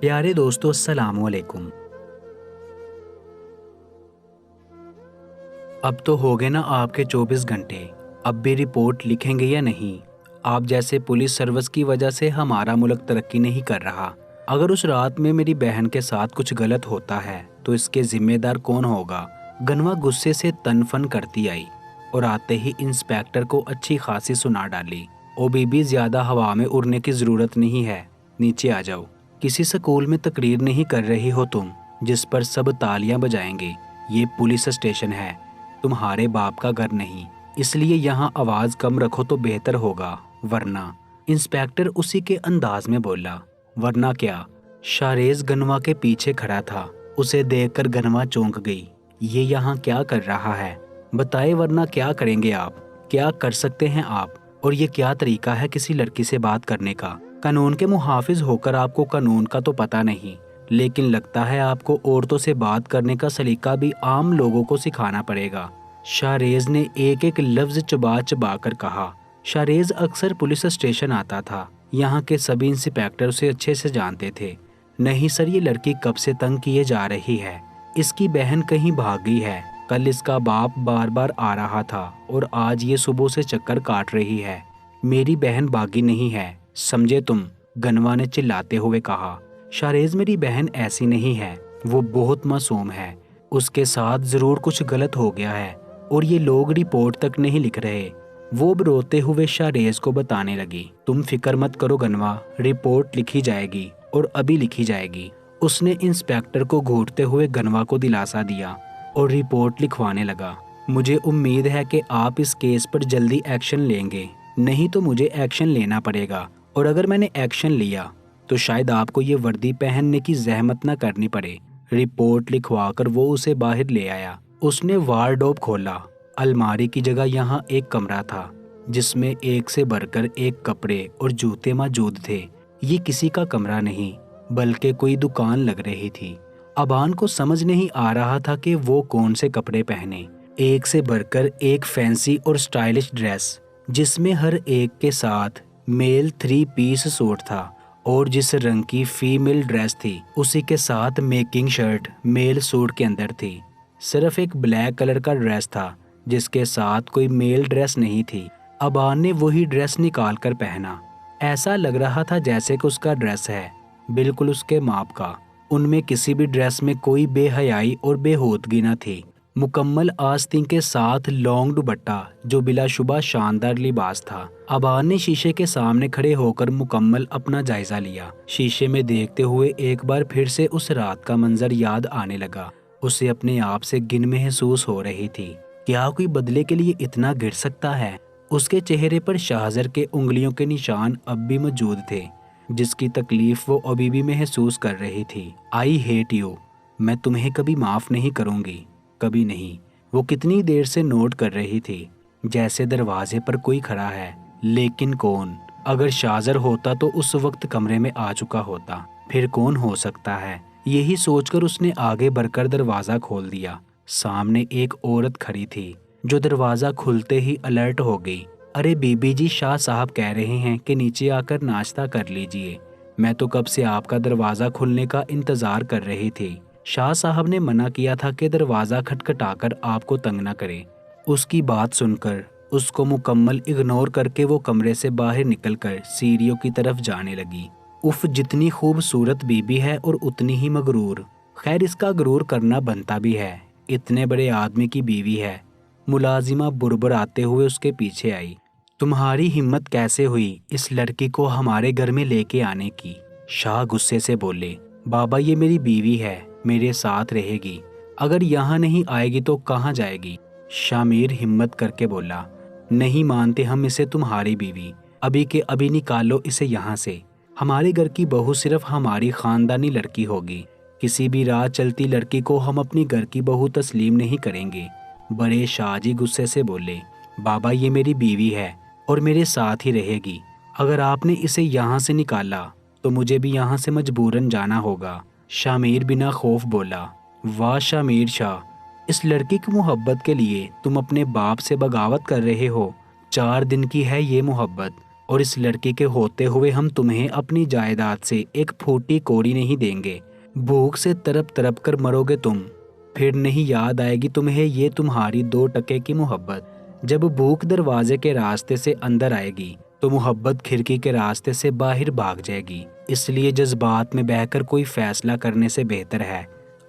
پیارے دوستو السلام علیکم۔ اب تو ہو گئے نا آپ کے 24 گھنٹے، اب بھی رپورٹ لکھیں گے یا نہیں؟ آپ جیسے پولیس سروس کی وجہ سے ہمارا ملک ترقی نہیں کر رہا۔ اگر اس رات میں میری بہن کے ساتھ کچھ غلط ہوتا ہے تو اس کے ذمہ دار کون ہوگا؟ گنوا غصے سے تن فن کرتی آئی اور آتے ہی انسپیکٹر کو اچھی خاصی سنا ڈالی۔ او بی بی زیادہ ہوا میں اڑنے کی ضرورت نہیں ہے، نیچے آ جاؤ۔ کسی سکول میں تقریر نہیں کر رہی ہو تم جس پر سب تالیاں بجائیں گے؟ یہ پولیس اسٹیشن ہے، تمہارے باپ کا گھر نہیں، اس لیے یہاں آواز کم رکھو تو بہتر ہوگا، ورنہ۔ انسپیکٹر اسی کے انداز میں بولا۔ ورنہ کیا؟ شاریز گنوا کے پیچھے کھڑا تھا، اسے دیکھ کر گنوا چونک گئی۔ یہ یہاں کیا کر رہا ہے؟ بتائے، ورنہ کیا کریں گے آپ؟ کیا کر سکتے ہیں آپ؟ اور یہ کیا طریقہ ہے کسی لڑکی سے بات کرنے کا؟ قانون کے محافظ ہو کر آپ کو قانون کا تو پتہ نہیں، لیکن لگتا ہے آپ کو عورتوں سے بات کرنے کا سلیقہ بھی عام لوگوں کو سکھانا پڑے گا۔ شاریز نے ایک ایک لفظ چبا چبا کر کہا۔ شاریز اکثر پولیس اسٹیشن آتا تھا، یہاں کے سبھی انسپیکٹر اسے اچھے سے جانتے تھے۔ نہیں سر، یہ لڑکی کب سے تنگ کیے جا رہی ہے، اس کی بہن کہیں بھاگ گئی ہے، کل اس کا باپ بار بار آ رہا تھا اور آج یہ صبح سے چکر کاٹ رہی ہے۔ میری بہن باغی نہیں ہے، سمجھے تم؟ گنوا نے چلاتے ہوئے کہا۔ شاریز، میری بہن ایسی نہیں ہے، وہ بہت معصوم ہے، اس کے ساتھ ضرور کچھ غلط ہو گیا ہے اور یہ لوگ رپورٹ تک نہیں لکھ رہے۔ وہ روتے ہوئے شاریز کو بتانے لگی۔ تم فکر مت کرو گنوا، رپورٹ لکھی جائے گی اور ابھی لکھی جائے گی۔ اس نے انسپیکٹر کو گھورتے ہوئے گنوا کو دلاسا دیا اور رپورٹ لکھوانے لگا۔ مجھے امید ہے کہ آپ اس کیس پر جلدی ایکشن لیں گے، نہیں تو مجھے ایکشن لینا پڑے گا، اور اگر میں نے ایکشن لیا تو شاید آپ کو یہ وردی پہننے کی زحمت نہ کرنی پڑے۔ رپورٹ لکھوا کر وہ اسے باہر لے آیا۔ اس نے وارڈروب کھولا۔ الماری کی جگہ یہاں ایک کمرہ تھا جس میں ایک سے بڑھ کر ایک کپڑے اور جوتے موجود تھے۔ یہ کسی کا کمرہ نہیں بلکہ کوئی دکان لگ رہی تھی۔ ابان کو سمجھ نہیں آ رہا تھا کہ وہ کون سے کپڑے پہنے۔ ایک سے بڑھ کر ایک فینسی اور سٹائلش ڈریس جس میں ہر ایک کے ساتھ میل 3 پیس سوٹ تھا، اور جس رنگ کی فیمیل ڈریس تھی اسی کے ساتھ میکنگ شرٹ میل سوٹ کے اندر تھی۔ صرف ایک بلیک کلر کا ڈریس تھا جس کے ساتھ کوئی میل ڈریس نہیں تھی۔ ابان نے وہی ڈریس نکال کر پہنا۔ ایسا لگ رہا تھا جیسے کہ اس کا ڈریس ہے، بالکل اس کے ماپ کا۔ ان میں کسی بھی ڈریس میں کوئی بے حیائی اور بے ہودگی نہ تھی۔ مکمل آستین کے ساتھ لانگ دوپٹہ جو بلا شبہ شاندار لباس تھا۔ ابان نے شیشے کے سامنے کھڑے ہو کر مکمل اپنا جائزہ لیا۔ شیشے میں دیکھتے ہوئے ایک بار پھر سے اس رات کا منظر یاد آنے لگا۔ اسے اپنے آپ سے گن محسوس ہو رہی تھی۔ کیا کوئی بدلے کے لیے اتنا گر سکتا ہے؟ اس کے چہرے پر شاہزر کے انگلیوں کے نشان اب بھی موجود تھے، جس کی تکلیف وہ ابھی بھی محسوس کر رہی تھی۔ آئی ہیٹ یو، میں تمہیں کبھی معاف نہیں کروں گی، کبھی نہیں۔ وہ کتنی دیر سے نوٹ کر رہی تھی، جیسے دروازے پر کوئی کھڑا ہے، لیکن کون؟ اگر شاہزر ہوتا تو اس وقت کمرے میں آ چکا ہوتا، پھر کون ہو سکتا ہے؟ یہی سوچ کر اس نے آگے بڑھ کر دروازہ کھول دیا۔ سامنے ایک عورت کھڑی تھی جو دروازہ کھلتے ہی الرٹ ہو گئی۔ ارے بی بی جی، شاہ صاحب کہہ رہے ہیں کہ نیچے آ کر ناشتہ کر لیجئے۔ میں تو کب سے آپ کا دروازہ کھلنے کا انتظار کر رہی تھی۔ شاہ صاحب نے منع کیا تھا کہ دروازہ کھٹکھٹا کر آپ کو تنگ نہ کرے۔ اس کی بات سن کر اس کو مکمل اگنور کر کے وہ کمرے سے باہر نکل کر سیڑھیوں کی طرف جانے لگی۔ اف، جتنی خوبصورت بی بی ہے اور اتنی ہی مغرور۔ خیر، اس کا غرور کرنا بنتا بھی ہے، اتنے بڑے آدمی کی بیوی ہے۔ ملازمہ بربر آتے ہوئے اس کے پیچھے آئی۔ تمہاری ہمت کیسے ہوئی اس لڑکی کو ہمارے گھر میں لے کے آنے کی؟ شاہ غصے سے بولے۔ بابا، یہ میری بیوی ہے، میرے ساتھ رہے گی، اگر یہاں نہیں آئے گی تو کہاں جائے گی؟ شامیر ہمت کر کے بولا۔ نہیں مانتے ہم اسے تمہاری بیوی، ابھی کے ابھی نکالو اسے یہاں سے۔ ہمارے گھر کی بہو صرف ہماری خاندانی لڑکی ہوگی، کسی بھی راہ چلتی لڑکی کو ہم اپنی گھر کی بہو تسلیم نہیں کریں گے۔ بڑے شاہ جی غصے سے بولے۔ بابا، یہ میری بیوی ہے اور میرے ساتھ ہی رہے گی، اگر آپ نے اسے یہاں سے نکالا تو مجھے بھی یہاں سے مجبوراً جانا ہوگا۔ شامیر بنا خوف بولا۔ واہ شامیر شاہ، اس لڑکی کی محبت کے لیے تم اپنے باپ سے بغاوت کر رہے ہو؟ 4 دن کی ہے یہ محبت، اور اس لڑکی کے ہوتے ہوئے ہم تمہیں اپنی جائیداد سے ایک پھوٹی کوڑی نہیں دیں گے۔ بھوک سے تڑپ تڑپ کر مرو گے تم، پھر نہیں یاد آئے گی تمہیں یہ تمہاری 2 ٹکے کی محبت۔ جب بھوک دروازے کے راستے سے اندر آئے گی تو محبت کھڑکی کے راستے سے باہر بھاگ جائے گی۔ اس لیے جذبات میں بہہ کر کوئی فیصلہ کرنے سے بہتر ہے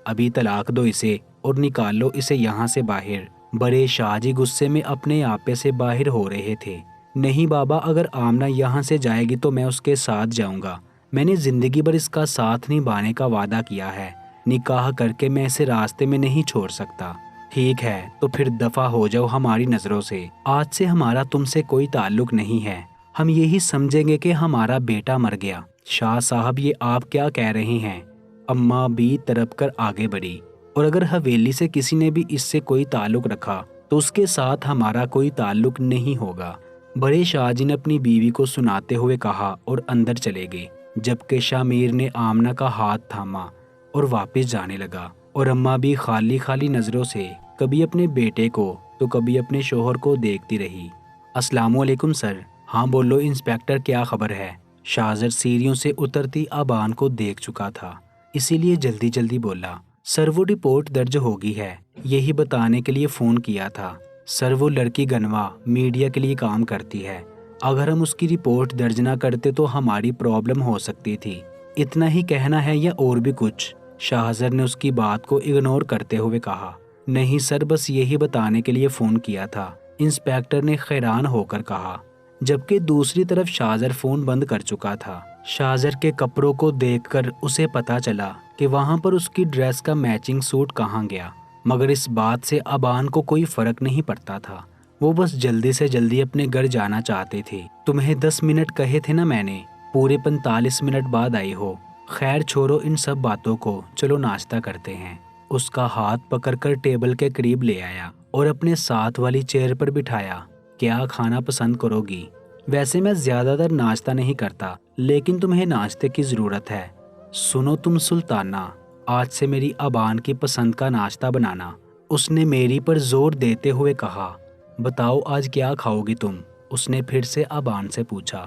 ابھی طلاق دو اسے اور نکالو اسے یہاں سے باہر۔ بڑے شاہ جی غصے میں اپنے آپے سے باہر ہو رہے تھے۔ نہیں بابا، اگر آمنہ یہاں سے جائے گی تو میں اس کے ساتھ جاؤں گا۔ میں نے زندگی بھر اس کا ساتھ نبھانے کا وعدہ کیا ہے، نکاح کر کے میں اسے راستے میں نہیں چھوڑ سکتا۔ ٹھیک ہے تو پھر دفع ہو جاؤ ہماری نظروں سے، آج سے ہمارا تم سے کوئی تعلق نہیں ہے، ہم یہی سمجھیں گے کہ ہمارا بیٹا مر گیا۔ شاہ صاحب یہ آپ کیا کہہ رہے ہیں؟ اماں بھی تڑپ کر آگے بڑھی، اور اگر حویلی سے کسی نے بھی اس سے کوئی تعلق رکھا تو اس کے ساتھ ہمارا کوئی تعلق نہیں ہوگا۔ بڑے شاہ جی نے اپنی بیوی کو سناتے ہوئے کہا اور اندر چلے گئے، جبکہ شاہ میر نے آمنہ کا ہاتھ تھاما اور واپس جانے لگا، اور اماں بھی خالی خالی نظروں سے کبھی اپنے بیٹے کو تو کبھی اپنے شوہر کو دیکھتی رہی۔ السلام علیکم سر۔ ہاں بولو انسپیکٹر، کیا خبر ہے؟ شاہزر سیڑھیوں سے اترتی آبان کو دیکھ چکا تھا، اسی لیے جلدی جلدی بولا، سر وہ رپورٹ درج ہوگی ہے، یہی بتانے کے لیے فون کیا تھا۔ سر وہ لڑکی گنوا میڈیا کے لیے کام کرتی ہے، اگر ہم اس کی رپورٹ درج نہ کرتے تو ہماری پرابلم ہو سکتی تھی۔ اتنا ہی کہنا ہے یا اور بھی کچھ؟ شاہزر نے اس کی بات کو اگنور کرتے ہوئے کہا۔ نہیں سر، بس یہی بتانے کے لیے فون کیا تھا، انسپیکٹر نے حیران ہو کر کہا، جبکہ دوسری طرف شاہزر فون بند کر چکا تھا۔ شاہزر کے کپڑوں کو دیکھ کر اسے پتا چلا کہ وہاں پر اس کی ڈریس کا میچنگ سوٹ کہاں گیا، مگر اس بات سے آبان کو کوئی فرق نہیں پڑتا تھا، وہ بس جلدی سے جلدی اپنے گھر جانا چاہتے تھے۔ تمہیں 10 منٹ کہے تھے نا میں نے، پورے 45 منٹ بعد آئی ہو۔ خیر چھوڑو ان سب باتوں کو، چلو ناشتہ کرتے ہیں۔ اس کا ہاتھ پکڑ کر ٹیبل کے قریب لے آیا اور اپنے ساتھ والی چیئر پر بٹھایا۔ کیا کھانا پسند کرو گی؟ ویسے میں زیادہ تر ناشتہ نہیں کرتا، لیکن تمہیں ناشتے کی ضرورت ہے۔ سنو تم سلطانہ، آج سے میری آبان کی پسند کا ناشتہ بنانا، اس نے میری پر زور دیتے ہوئے کہا۔ بتاؤ آج کیا کھاؤ گی تم؟ اس نے پھر سے آبان سے پوچھا۔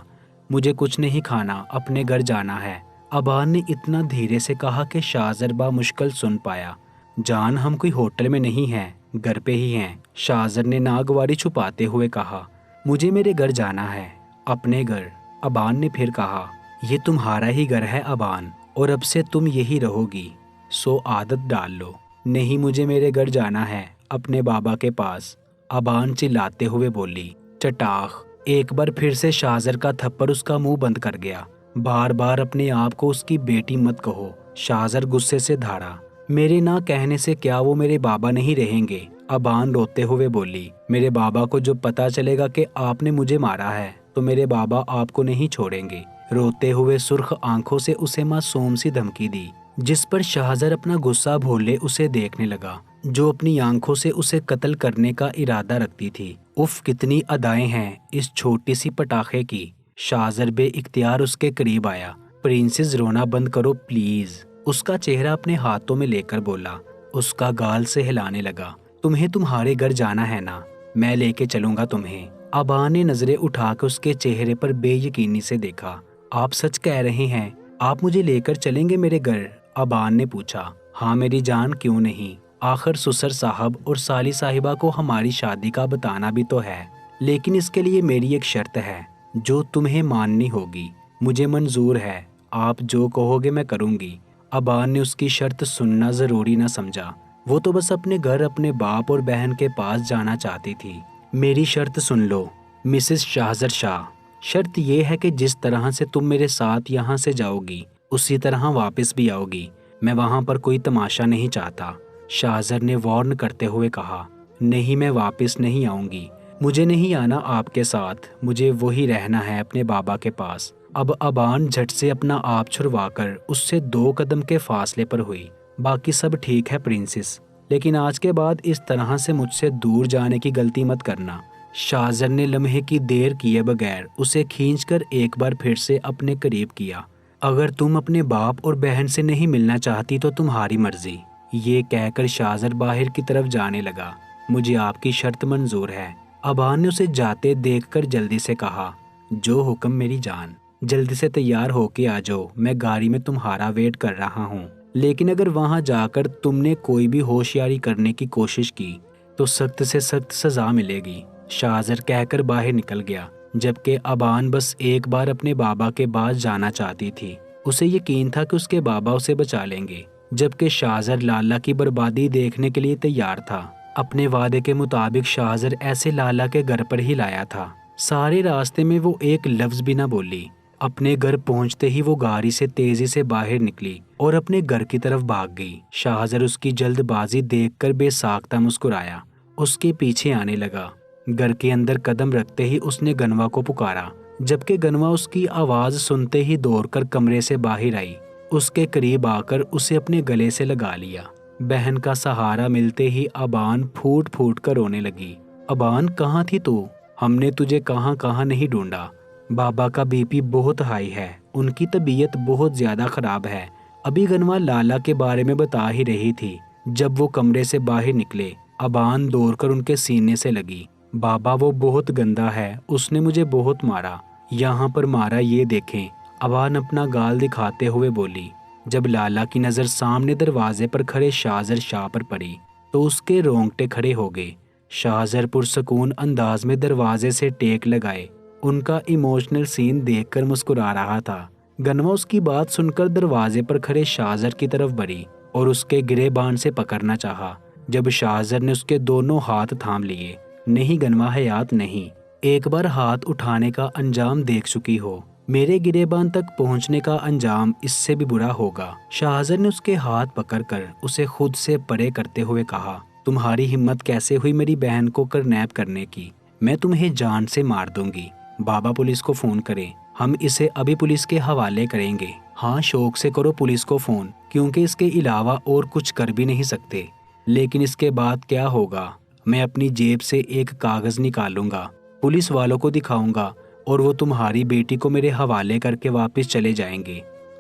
مجھے کچھ نہیں کھانا، اپنے گھر جانا ہے، آبان نے اتنا دھیرے سے کہا کہ شاہزر بامشکل سن پایا۔ جان ہم کوئی ہوٹل میں نہیں ہیں، گھر پہ ہی ہیں، شاہزر نے ناگواری چھپاتے ہوئے کہا۔ مجھے میرے گھر جانا ہے، اپنے گھر، آبان نے پھر کہا۔ یہ تمہارا ہی گھر ہے آبان، اور اب سے تم یہی رہو گی، سو عادت ڈال لو۔ نہیں مجھے میرے گھر جانا ہے، اپنے بابا کے پاس، آبان چلاتے ہوئے بولی۔ چٹاخ! ایک بار پھر سے شاہزر کا تھپڑ اس کا منہ بند کر گیا۔ بار بار اپنے آپ کو اس کی بیٹی مت کہو، شاہزر غصے سے دھاڑا۔ میرے نہ کہنے سے کیا وہ میرے بابا نہیں رہیں گے؟ آبان روتے ہوئے بولی۔ میرے بابا کو جب پتا چلے گا کہ آپ نے مجھے مارا ہے تو میرے بابا آپ کو نہیں چھوڑیں گے۔ روتے ہوئے سرخ آنکھوں سے اسے معصوم سی دھمکی دی، جس پر شاہزر اپنا غصہ بھولے اسے دیکھنے لگا، جو اپنی آنکھوں سے اسے قتل کرنے کا ارادہ رکھتی تھی۔ اف کتنی ادائیں ہیں اس چھوٹی سی پٹاخے کی۔ شاہزر بے اختیار اس کے قریب آیا۔ پرنسس رونا بند کرو پلیز، اس کا چہرہ اپنے ہاتھوں میں لے کر بولا۔ اس کا گال سے ہلانے لگا۔ تمہیں تمہارے گھر جانا ہے نا، میں لے کے چلوں گا تمہیں۔ آبان نے نظریں اٹھا کے اس کے چہرے پر بے یقینی سے دیکھا۔ آپ سچ کہہ رہے ہیں؟ آپ مجھے لے کر چلیں گے میرے گھر؟ آبان نے پوچھا۔ ہاں میری جان، کیوں نہیں؟ آخر سسر صاحب اور سالی صاحبہ کو ہماری شادی کا بتانا بھی تو ہے، لیکن اس کے لیے میری ایک شرط ہے جو تمہیں ماننی ہوگی۔ مجھے منظور ہے، آپ جو کہو گے میں کروں گی۔ آبان نے اس کی شرط سننا ضروری نہ سمجھا، وہ تو بس اپنے گھر اپنے باپ اور بہن کے پاس جانا چاہتی تھی۔ میری شرط سن لو مسز شاہزر شاہ، شرط یہ ہے کہ جس طرح سے تم میرے ساتھ یہاں سے جاؤ گی اسی طرح واپس بھی آؤ گی، میں وہاں پر کوئی تماشا نہیں چاہتا۔ شاہزر نے وارن کرتے ہوئے کہا۔ نہیں میں واپس نہیں آؤں گی، مجھے نہیں آنا آپ کے ساتھ، مجھے وہی رہنا ہے اپنے بابا کے پاس۔ اب آبان جھٹ سے اپنا آپ چھڑوا کر اس سے 2 قدم کے فاصلے پر ہوئی۔ باقی سب ٹھیک ہے پرنسس، لیکن آج کے بعد اس طرح سے مجھ سے دور جانے کی غلطی مت کرنا۔ شاہزر نے لمحے کی دیر کیے بغیر اسے کھینچ کر ایک بار پھر سے اپنے قریب کیا۔ اگر تم اپنے باپ اور بہن سے نہیں ملنا چاہتی تو تمہاری مرضی، یہ کہہ کر شاہزر باہر کی طرف جانے لگا۔ مجھے آپ کی شرط منظور ہے، آبان نے اسے جاتے دیکھ کر جلدی سے کہا۔ جو حکم میری جان، جلدی سے تیار ہو کے آ جاؤ، میں گاڑی میں تمہارا ویٹ کر رہا ہوں، لیکن اگر وہاں جا کر تم نے کوئی بھی ہوشیاری کرنے کی کوشش کی تو سخت سے سخت سزا ملے گی۔ شاہزر کہہ کر باہر نکل گیا، جبکہ ابان بس ایک بار اپنے بابا کے پاس جانا چاہتی تھی۔ اسے یقین تھا کہ اس کے بابا اسے بچا لیں گے، جبکہ شاہزر لالا کی بربادی دیکھنے کے لیے تیار تھا۔ اپنے وعدے کے مطابق شاہزر ایسے لالا کے گھر پر ہی لایا تھا۔ سارے راستے میں وہ ایک لفظ بھی نہ بولی۔ اپنے گھر پہنچتے ہی وہ گاڑی سے تیزی سے باہر نکلی اور اپنے گھر کی طرف بھاگ گئی۔ شاہزر اس کی جلد بازی دیکھ کر بے ساختہ مسکرایا، اس کے پیچھے آنے لگا۔ گھر کے اندر قدم رکھتے ہی اس نے گنوا کو پکارا، جبکہ گنوا اس کی آواز سنتے ہی دوڑ کر کمرے سے باہر آئی۔ اس کے قریب آ کر اسے اپنے گلے سے لگا لیا۔ بہن کا سہارا ملتے ہی ابان پھوٹ پھوٹ کر رونے لگی۔ ابان، کہاں تھی تو؟ ہم نے تجھے کہاں کہاں نہیں ڈھونڈا۔ بابا کا بی پی بہت ہائی ہے، ان کی طبیعت بہت زیادہ خراب ہے۔ ابھی گنوا لالا کے بارے میں بتا ہی رہی تھی۔ جب وہ کمرے سے باہر نکلے، ابان دوڑ کر ان کے سینے سے لگی۔ بابا، وہ بہت گندا ہے، اس نے مجھے بہت مارا، یہاں پر مارا، یہ دیکھیں۔ ابان اپنا گال دکھاتے ہوئے بولی۔ جب لالا کی نظر سامنے دروازے پر کھڑے شاہزر شاہ پر پڑی تو اس کے رونگٹے کھڑے ہو گئے۔ شاہزر پرسکون انداز میں دروازے سے ٹیک لگائے ان کا ایموشنل سین دیکھ کر مسکرا رہا تھا۔ گنوا اس کی بات سن کر دروازے پر کھڑے شاہزر کی طرف بڑھی اور اس کے گریبان سے پکڑنا چاہا، جب شاہزر نے اس کے دونوں ہاتھ تھام لیے۔ نہیں گنوا، حیات نہیں، ایک بار ہاتھ اٹھانے کا انجام دیکھ چکی ہو، میرے گریبان تک پہنچنے کا انجام اس سے بھی برا ہوگا۔ شاہزر نے اس کے ہاتھ پکڑ کر اسے خود سے پرے کرتے ہوئے کہا، تمہاری ہمت کیسے ہوئی میری بہن کو کرنیپ کرنے کی؟ میں تمہیں جان سے مار دوں گی۔ بابا پولیس کو فون کریں، ہم اسے ابھی پولیس کے حوالے کریں گے۔ ہاں، شوق سے کرو پولیس کو فون، کیونکہ اس کے علاوہ اور کچھ کر بھی نہیں سکتے۔ لیکن اس کے بعد کیا ہوگا؟ میں اپنی جیب سے ایک کاغذ نکالوں گا، پولیس والوں کو دکھاؤں گا اور وہ تمہاری بیٹی کو میرے حوالے کر کے واپس چلے جائیں گے۔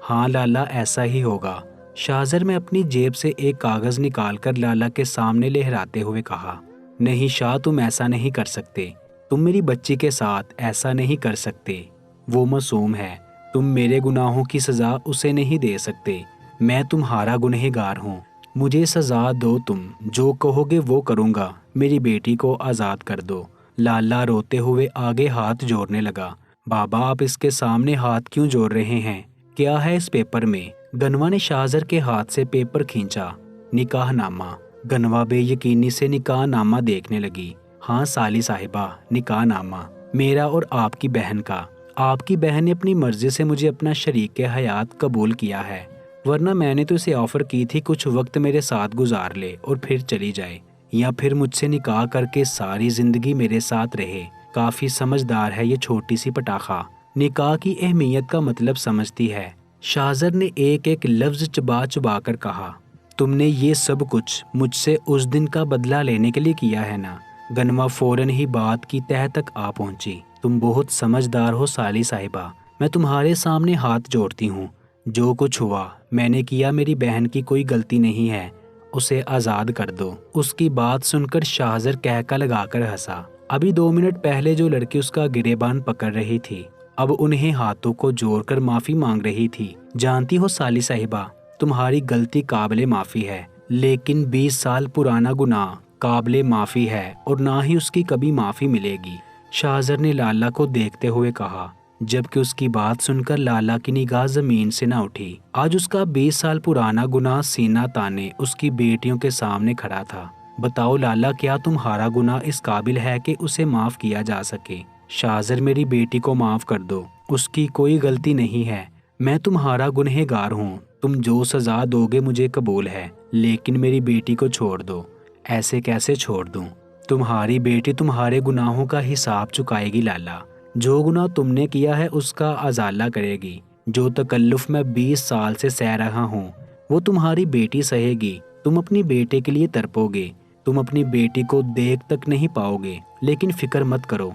ہاں لالا، ایسا ہی ہوگا۔ شاہزر میں اپنی جیب سے ایک کاغذ نکال کر لالا کے سامنے لہراتے ہوئے کہا، نہیں شاہ، تم ایسا نہیں کر سکتے، تم میری بچی کے ساتھ ایسا نہیں کر سکتے، وہ معصوم ہے، تم میرے گناہوں کی سزا اسے نہیں دے سکتے، میں تمہارا گنہگار ہوں، مجھے سزا دو، تم جو کہو گے وہ کروں گا، میری بیٹی کو آزاد کر دو۔ لالا روتے ہوئے آگے ہاتھ جوڑنے لگا۔ بابا، آپ اس کے سامنے ہاتھ کیوں جوڑ رہے ہیں؟ کیا ہے اس پیپر میں؟ گنوا نے شاہزر کے ہاتھ سے پیپر کھینچا۔ نکاح نامہ۔ گنوا بے یقینی سے نکاح نامہ دیکھنے لگی۔ ہاں سالی صاحبہ، نکاح نامہ میرا اور آپ کی بہن کا۔ آپ کی بہن نے اپنی مرضی سے مجھے اپنا شریک حیات قبول کیا ہے، ورنہ میں نے تو اسے آفر کی تھی کچھ وقت میرے ساتھ گزار لے اور پھر چلی جائے، یا پھر مجھ سے نکاح کر کے ساری زندگی میرے ساتھ رہے۔ کافی سمجھدار ہے یہ چھوٹی سی پٹاخہ، نکاح کی اہمیت کا مطلب سمجھتی ہے۔ شاہزر نے ایک ایک لفظ چبا چبا کر کہا، تم نے یہ سب کچھ مجھ سے اس دن کا بدلہ لینے کے لیے کیا ہے نا؟ گنوا فوراً ہی بات کی تہہ تک آ پہنچی۔ تم بہت سمجھدار ہو سالی صاحبہ، میں تمہارے سامنے ہاتھ جوڑتی ہوں، جو کچھ ہوا میں نے کیا، میری بہن کی کوئی غلطی نہیں ہے، اسے آزاد کر دو۔ اس کی بات سن کر شاہزر کہکا لگا کر ہنسا۔ ابھی 2 منٹ پہلے جو لڑکی اس کا گریبان پکڑ رہی تھی، اب انہیں ہاتھوں کو جوڑ کر معافی مانگ رہی تھی۔ جانتی ہو سالی صاحبہ، تمہاری غلطی قابل معافی ہے، لیکن 20 سال پرانا گناہ قابل معافی ہے اور نہ ہی اس کی کبھی معافی ملے گی، شاہزر نے لالا کو دیکھتے ہوئے کہا، جبکہ اس کی بات سن کر لالا کی نگاہ زمین سے نہ اٹھی۔ آج اس کا 20 سال پرانا گناہ سینہ تانے اس کی بیٹیوں کے سامنے کھڑا تھا۔ بتاؤ لالا، کیا تمہارا گناہ اس قابل ہے کہ اسے معاف کیا جا سکے؟ شاہزر، میری بیٹی کو معاف کر دو، اس کی کوئی غلطی نہیں ہے، میں تمہارا گنہگار ہوں، تم جو سزا دو گے مجھے قبول ہے، لیکن میری بیٹی کو چھوڑ دو۔ ایسے کیسے چھوڑ دوں؟ تمہاری بیٹی تمہارے گناہوں کا حساب چکائے گی لالا، جو گناہ تم نے کیا ہے اس کا ازالہ کرے گی، جو تکلف میں 20 سال سے سہ رہا ہوں وہ تمہاری بیٹی سہے گی، تم اپنی بیٹے کے لیے تڑپو گے، تم اپنی بیٹی کو دیکھ تک نہیں پاؤ گے، لیکن فکر مت کرو،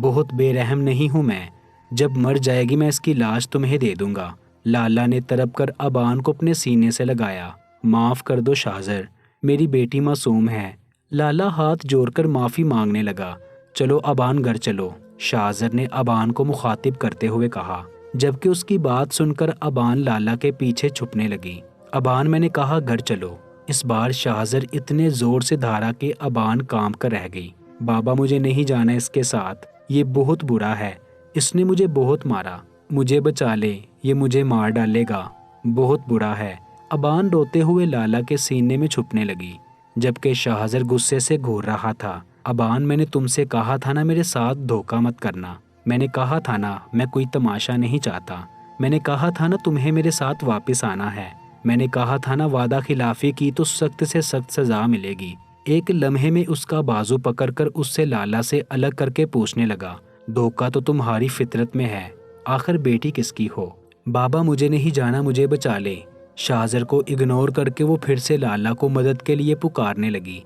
بہت بے رحم نہیں ہوں میں، جب مر جائے گی میں اس کی لاش تمہیں دے دوں گا۔ لالا نے تڑپ کر ابان کو اپنے سینے سے لگایا۔ معاف کر دو شاہزر، میری بیٹی معصوم ہے۔ لالا ہاتھ جوڑ کر معافی مانگنے لگا۔ چلو ابان، گھر چلو، شاہزر نے ابان کو مخاطب کرتے ہوئے کہا، جبکہ اس کی بات سن کر ابان لالا کے پیچھے چھپنے لگی۔ ابان، میں نے کہا گھر چلو۔ اس بار شاہزر اتنے زور سے دھارا کہ ابان کام کر رہ گئی۔ بابا، مجھے نہیں جانا اس کے ساتھ، یہ بہت برا ہے، اس نے مجھے بہت مارا، مجھے بچا لے، یہ مجھے مار ڈالے گا، بہت برا ہے۔ ابان روتے ہوئے لالا کے سینے میں چھپنے لگی، جبکہ شاہزر غصے سے گھور رہا تھا۔ ابان، میں نے تم سے کہا تھا نا میرے ساتھ دھوکہ مت کرنا، میں نے کہا تھا نا میں کوئی تماشا نہیں چاہتا، میں نے کہا تھا نا تمہیں میرے ساتھ واپس آنا ہے، میں نے کہا تھا نا وعدہ خلافی کی تو سخت سے سخت سزا ملے گی۔ ایک لمحے میں اس کا بازو پکڑ کر اس سے لالا سے الگ کر کے پوچھنے لگا، دھوکہ تو تمہاری فطرت میں ہے، آخر بیٹی کس کی ہو؟ بابا، مجھے نہیں جانا، مجھے بچا لے۔ شاہزر کو اگنور کر کے وہ پھر سے لالا کو مدد کے لیے پکارنے لگی،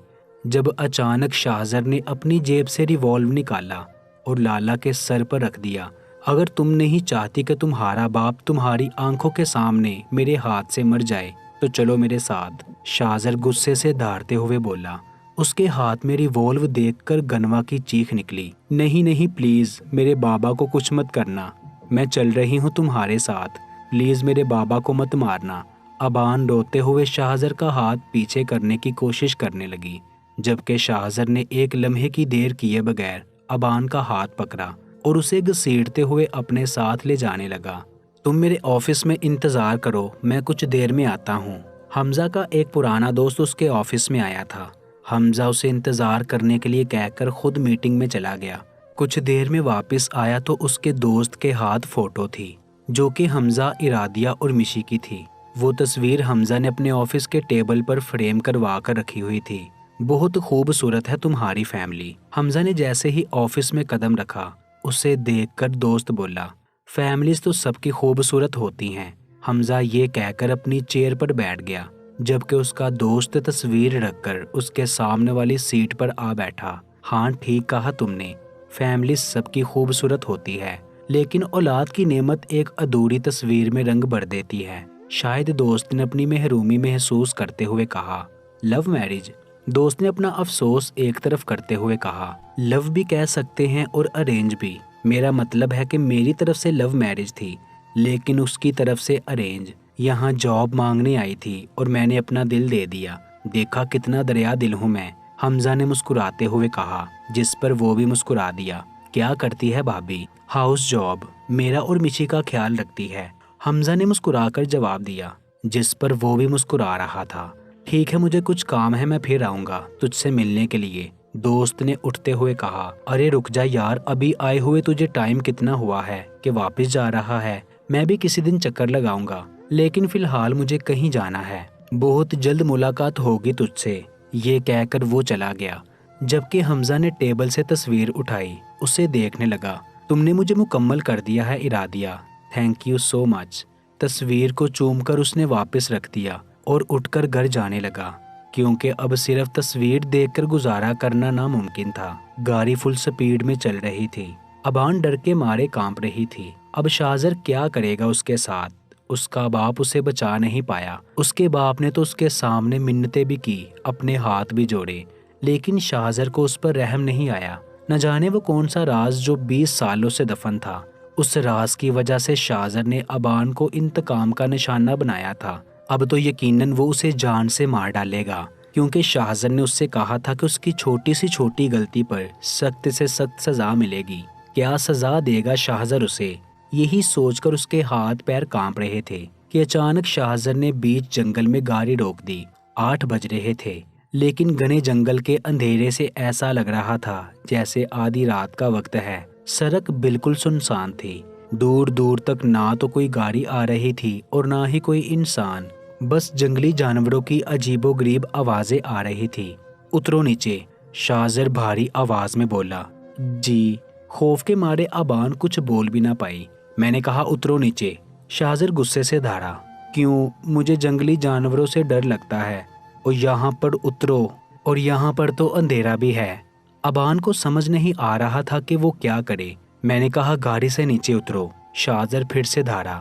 جب اچانک شاہزر نے اپنی جیب سے ریوالور نکالا اور لالا کے سر پر رکھ دیا۔ اگر تم نہیں چاہتی کہ تمہارا باپ تمہاری آنکھوں کے سامنے میرے ہاتھ سے مر جائے تو چلو میرے ساتھ، شاہزر غصے سے دھاڑتے ہوئے بولا۔ اس کے ہاتھ میں ریوالور دیکھ کر گنوا کی چیخ نکلی، نہیں نہیں پلیز میرے بابا کو کچھ مت کرنا، میں چل رہی ہوں تمہارے ساتھ، پلیز میرے بابا کو مت مارنا۔ ابان روتے ہوئے شاہزر کا ہاتھ پیچھے کرنے کی کوشش کرنے لگی، جبکہ شاہزر نے ایک لمحے کی دیر کیے بغیر ابان کا ہاتھ پکڑا اور اسے گھسیٹتے ہوئے اپنے ساتھ لے جانے لگا۔ تم میرے آفس میں انتظار کرو، میں کچھ دیر میں آتا ہوں۔ حمزہ کا ایک پرانا دوست اس کے آفس میں آیا تھا۔ حمزہ اسے انتظار کرنے کے لیے کہہ کر خود میٹنگ میں چلا گیا۔ کچھ دیر میں واپس آیا تو اس کے دوست کے ہاتھ فوٹو تھی، جو کہ حمزہ، ارادیہ اور مشی کی تھی۔ وہ تصویر حمزہ نے اپنے آفس کے ٹیبل پر فریم کروا کر رکھی ہوئی تھی۔ بہت خوبصورت ہے تمہاری فیملی۔ حمزہ نے جیسے ہی آفس میں قدم رکھا، اسے دیکھ کر دوست بولا، فیملیز تو سب کی خوبصورت ہوتی ہیں۔ حمزہ یہ کہہ کر اپنی چیئر پر بیٹھ گیا، جبکہ اس کا دوست تصویر رکھ کر اس کے سامنے والی سیٹ پر آ بیٹھا۔ ہاں ٹھیک کہا تم نے، فیملی سب کی خوبصورت ہوتی ہے، لیکن اولاد کی نعمت ایک ادھوری تصویر میں رنگ بھر دیتی ہے، شاید دوست نے اپنی محرومی محسوس کرتے ہوئے کہا۔ لو میرج، دوست نے اپنا افسوس ایک طرف کرتے ہوئے کہا۔ لو بھی کہہ سکتے ہیں اور ارینج بھی، میرا مطلب ہے کہ میری طرف سے لو میرج تھی لیکن اس کی طرف سے ارینج۔ یہاں جاب مانگنے آئی تھی اور میں نے اپنا دل دے دیا، دیکھا کتنا دریا دل ہوں میں، حمزہ نے مسکراتے ہوئے کہا، جس پر وہ بھی مسکرا دیا۔ کیا کرتی ہے بھابھی؟ ہاؤس جاب، میرا اور مشی کا خیال رکھتی ہے، حمزہ نے مسکرا کر جواب دیا، جس پر وہ بھی مسکرا رہا تھا۔ ٹھیک ہے، مجھے کچھ کام ہے، میں پھر آؤں گا تجھ سے ملنے کے لیے، دوست نے اٹھتے ہوئے کہا۔ ارے رک جا یار، ابھی آئے ہوئے تجھے ٹائم کتنا ہوا ہے کہ واپس جا رہا ہے؟ میں بھی کسی دن چکر لگاؤں گا، لیکن فی الحال مجھے کہیں جانا ہے، بہت جلد ملاقات ہوگی تجھ سے، یہ کہہ کر وہ چلا گیا۔ جبکہ حمزہ نے ٹیبل سے تصویر اٹھائی، اسے دیکھنے لگا۔ تم نے مجھے مکمل کر دیا ہے ارادیہ، تھینک یو سو مچ۔ تصویر کو چوم کر اس نے واپس رکھ دیا اور اٹھ کر گھر جانے لگا، کیونکہ اب صرف تصویر دیکھ کر گزارا کرنا ناممکن تھا۔ گاڑی فل سپیڈ میں چل رہی تھی، ابان ڈر کے مارے کانپ رہی تھی۔ اب شاہزر کیا کرے گا اس کے ساتھ؟ اس کا باپ اسے بچا نہیں پایا، اس کے باپ نے تو اس کے سامنے منتیں بھی کی، اپنے ہاتھ بھی جوڑے، لیکن شاہزر کو اس پر رحم نہیں آیا۔ نہ جانے وہ کون سا راز جو 20 سالوں سے دفن تھا، اس راز کی وجہ سے شاہزر نے ابان کو انتقام کا نشانہ بنایا تھا۔ اب تو یقیناً وہ اسے جان سے مار ڈالے گا، کیونکہ شاہزر نے اس سے کہا تھا کہ اس کی چھوٹی سی چھوٹی غلطی پر سخت سے سخت سزا ملے گی۔ کیا سزا دے گا شاہزر اسے؟ یہی سوچ کر اس کے ہاتھ پیر کانپ رہے تھے کہ اچانک شاہزر نے بیچ جنگل میں گاڑی روک دی۔ 8 بج رہے تھے، لیکن گھنے جنگل کے اندھیرے سے ایسا لگ رہا تھا جیسے آدھی رات کا وقت ہے۔ سڑک بالکل سنسان تھی، دور دور تک نہ تو کوئی گاڑی آ رہی تھی اور نہ ہی کوئی انسان، بس جنگلی جانوروں کی عجیب و غریب آوازیں آ رہی تھی۔ اترو نیچے، شاہزر بھاری آواز میں بولا۔ جی، خوف کے مارے ابان کچھ بول بھی نہ پائی۔ میں نے کہا اترو نیچے، شاہزر غصے سے دھاڑا۔ کیوں؟ مجھے جنگلی جانوروں سے ڈر لگتا ہے، اور یہاں پر اترو، اور یہاں پر تو اندھیرا بھی ہے۔ ابان کو سمجھ نہیں آ رہا تھا کہ وہ کیا کرے۔ میں نے کہا گاڑی سے نیچے اترو، شاہزر پھر سے دھاڑا۔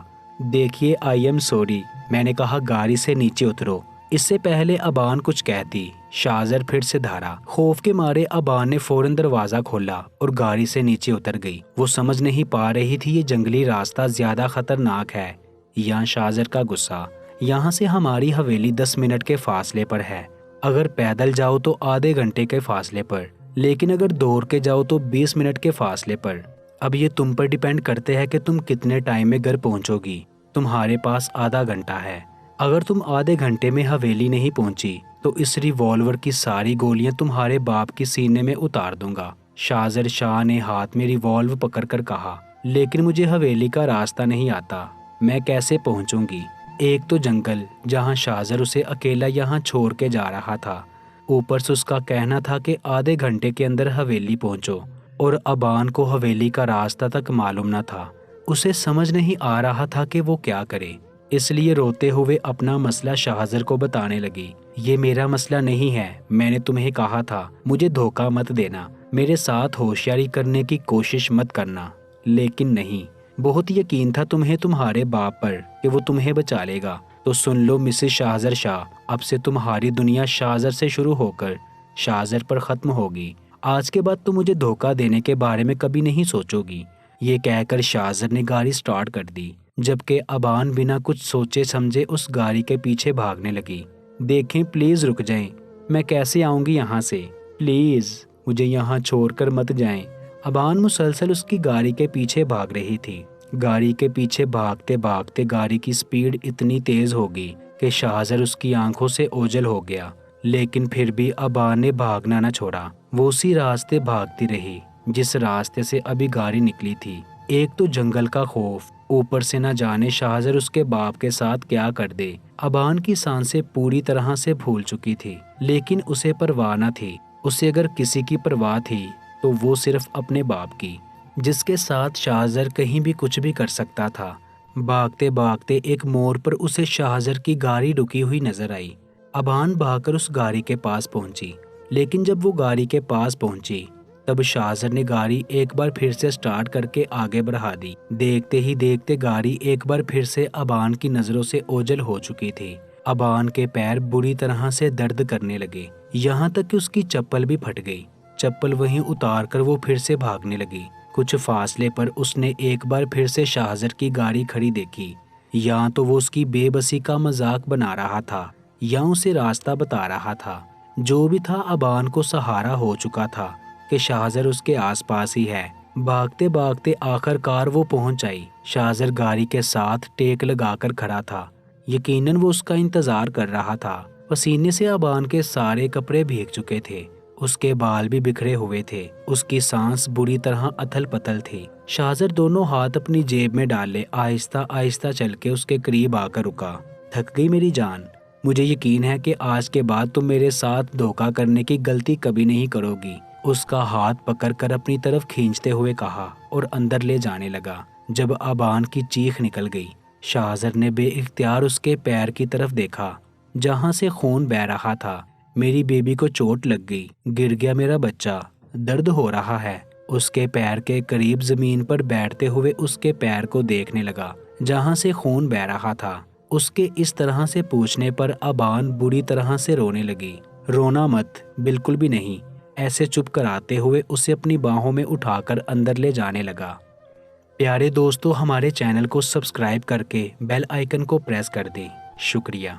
دیکھیے آئی ایم سوری، میں نے کہا گاڑی سے نیچے اترو۔ اس سے پہلے ابان کچھ کہتی، شاہزر پھر سے دھارا۔ خوف کے مارے ابان نے فوراً دروازہ کھولا اور گاڑی سے نیچے اتر گئی۔ وہ سمجھ نہیں پا رہی تھی یہ جنگلی راستہ زیادہ خطرناک ہے یا شاہزر کا غصہ۔ یہاں سے ہماری حویلی 10 منٹ کے فاصلے پر ہے، اگر پیدل جاؤ تو آدھے گھنٹے کے فاصلے پر، لیکن اگر دوڑ کے جاؤ تو 20 منٹ کے فاصلے پر۔ اب یہ تم پر ڈیپینڈ کرتے ہے کہ تم کتنے ٹائم میں گھر پہنچو گی۔ تمہارے پاس آدھا گھنٹہ ہے۔ اگر تم آدھے گھنٹے میں حویلی نہیں پہنچی تو اس ریوالور کی ساری گولیاں تمہارے باپ کی سینے میں اتار دوں گا۔ شاہزر شاہ نے ہاتھ میں ریوالور پکڑ کر کہا، لیکن مجھے حویلی کا راستہ نہیں آتا، میں کیسے پہنچوں گی؟ ایک تو جنگل جہاں شاہزر اسے اکیلا یہاں چھوڑ کے جا رہا تھا، اوپر سے اس کا کہنا تھا کہ آدھے گھنٹے کے اندر حویلی پہنچو، اور ابان کو حویلی کا راستہ تک معلوم نہ تھا۔ اسے سمجھ نہیں آ رہا تھا کہ وہ کیا کرے، اس لیے روتے ہوئے اپنا مسئلہ شاہزر کو بتانے لگی۔ یہ میرا مسئلہ نہیں ہے، میں نے تمہیں کہا تھا مجھے دھوکہ مت دینا، میرے ساتھ ہوشیاری کرنے کی کوشش مت کرنا، لیکن نہیں، بہت یقین تھا تمہیں تمہارے باپ پر کہ وہ تمہیں بچا لے گا۔ تو سن لو مسز شاہزر شاہ، اب سے تمہاری دنیا شاہزر سے شروع ہو کر شاہزر پر ختم ہوگی۔ آج کے بعد تم مجھے دھوکہ دینے کے بارے میں کبھی نہیں سوچو گی۔ یہ کہہ کر شاہزر نے گاڑی سٹارٹ کر دی، جبکہ ابان بنا کچھ سوچے سمجھے اس گاڑی کے پیچھے بھاگنے لگی۔ دیکھیں پلیز رک جائیں، میں کیسے آؤں گی یہاں سے؟ پلیز مجھے یہاں چھوڑ کر مت جائیں۔ ابان مسلسل اس کی گاڑی کے پیچھے بھاگ رہی تھی۔ گاڑی کے پیچھے بھاگتے بھاگتے گاڑی کی سپیڈ اتنی تیز ہوگی کہ شاہزر اس کی آنکھوں سے اوجھل ہو گیا، لیکن پھر بھی ابان نے بھاگنا نہ چھوڑا۔ وہ اسی راستے بھاگتی رہی جس راستے سے ابھی گاڑی نکلی تھی۔ ایک تو جنگل کا خوف، اوپر سے نہ جانے شاہزر اس کے باپ کے ساتھ کیا کر دے۔ ابان کی سانسیں پوری طرح سے پھول چکی تھی، لیکن اسے پرواہ نہ تھی۔ اسے اگر کسی کی پرواہ تھی تو وہ صرف اپنے باپ کی، جس کے ساتھ شاہزر کہیں بھی کچھ بھی کر سکتا تھا۔ بھاگتے بھاگتے ایک موڑ پر اسے شاہزر کی گاڑی رکی ہوئی نظر آئی۔ ابان بھاگ کر اس گاڑی کے پاس پہنچی، لیکن جب وہ گاڑی کے پاس پہنچی تب شاہزر نے گاڑی ایک بار پھر سے سٹارٹ کر کے آگے بڑھا دی۔ دیکھتے ہی دیکھتے گاڑی ایک بار پھر سے ابان کی نظروں سے اوجھل ہو چکی تھی۔ ابان کے پیر بری طرح سے درد کرنے لگے، یہاں تک کہ اس کی چپل بھی پھٹ گئی۔ چپل وہیں اتار کر وہ پھر سے بھاگنے لگی۔ کچھ فاصلے پر اس نے ایک بار پھر سے شاہزر کی گاڑی کھڑی دیکھی۔ یا تو وہ اس کی بے بسی کا مذاق بنا رہا تھا یا اسے راستہ بتا رہا تھا۔ جو بھی تھا ابان کو سہارا ہو چکا تھا کہ شاہزر اس کے آس پاس ہی ہے۔ بھاگتے بھاگتے آخر کار وہ پہنچ آئی۔ شاہزر گاڑی کے ساتھ ٹیک لگا کر کھڑا تھا، یقیناً وہ اس کا انتظار کر رہا تھا۔ پسینے سے ابان کے سارے کپڑے بھیگ چکے تھے، اس کے بال بھی بکھرے ہوئے تھے، اس کی سانس بری طرح اتھل پتھل تھی۔ شاہزر دونوں ہاتھ اپنی جیب میں ڈالے آہستہ آہستہ چل کے اس کے قریب آ کر رکا۔ تھک گئی میری جان؟ مجھے یقین ہے کہ آج کے بعد تم میرے ساتھ دھوکہ کرنے کی غلطی کبھی نہیں کرو گی، اس کا ہاتھ پکڑ کر اپنی طرف کھینچتے ہوئے کہا اور اندر لے جانے لگا۔ جب ابان کی چیخ نکل گئی، شاہزر نے بے اختیار اس کے پیر کی طرف دیکھا جہاں سے خون بہہ رہا تھا۔ میری بیبی کو چوٹ لگ گئی، گر گیا میرا بچہ، درد ہو رہا ہے۔ اس کے پیر کے قریب زمین پر بیٹھتے ہوئے اس کے پیر کو دیکھنے لگا جہاں سے خون بہہ رہا تھا۔ اس کے اس طرح سے پوچھنے پر ابان بری طرح سے رونے لگی۔ رونا مت، بالکل بھی نہیں، ایسے چپ کراتے ہوئے اسے اپنی باہوں میں اٹھا کر اندر لے جانے لگا۔ پیارے دوستو، ہمارے چینل کو سبسکرائب کر کے بیل آئیکن کو پریس کر دیں۔ شکریہ۔